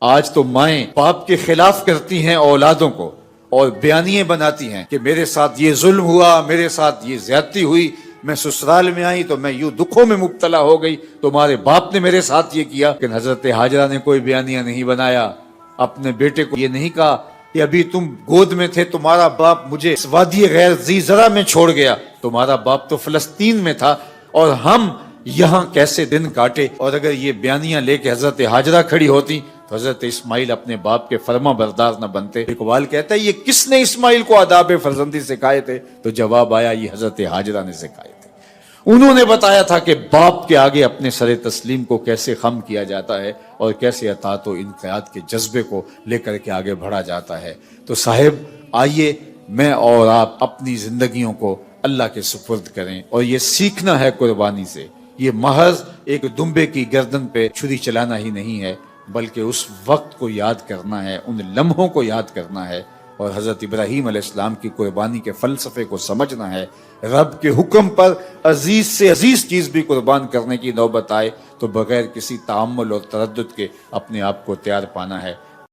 آج تو مائیں باپ کے خلاف کرتی ہیں اولادوں کو اور بیانیے بناتی ہیں کہ میرے ساتھ یہ ظلم ہوا، میرے ساتھ یہ زیادتی ہوئی، میں سسرال میں آئی تو میں یوں دکھوں میں مبتلا ہو گئی، تمہارے باپ نے میرے ساتھ یہ کیا۔ لیکن حضرت ہاجرہ نے کوئی بیانیہ نہیں بنایا، اپنے بیٹے کو یہ نہیں کہا کہ ابھی تم گود میں تھے، تمہارا باپ مجھے اس وادی غیر ذی زرع میں چھوڑ گیا، تمہارا باپ تو فلسطین میں تھا اور ہم یہاں کیسے دن کاٹے۔ اور اگر یہ بیانیاں لے کے حضرت ہاجرہ کھڑی ہوتی تو حضرت اسماعیل اپنے باپ کے فرما بردار نہ بنتے۔ اقبال کہتا ہے یہ کس نے اسماعیل کو آداب فرزندی سکھائے تھے؟ تو جواب آیا یہ حضرت ہاجرہ نے سکھائے تھے۔ انہوں نے بتایا تھا کہ باپ کے آگے اپنے سر تسلیم کو کیسے خم کیا جاتا ہے اور کیسے اطاعت و انقیاد کے جذبے کو لے کر کے آگے بڑھا جاتا ہے۔ تو صاحب آئیے میں اور آپ اپنی زندگیوں کو اللہ کے سپرد کریں، اور یہ سیکھنا ہے قربانی سے۔ یہ محض ایک دمبے کی گردن پہ چھری چلانا ہی نہیں ہے، بلکہ اس وقت کو یاد کرنا ہے، ان لمحوں کو یاد کرنا ہے، اور حضرت ابراہیم علیہ السلام کی قربانی کے فلسفے کو سمجھنا ہے۔ رب کے حکم پر عزیز سے عزیز چیز بھی قربان کرنے کی نوبت آئے تو بغیر کسی تعمل اور تردد کے اپنے آپ کو تیار پانا ہے۔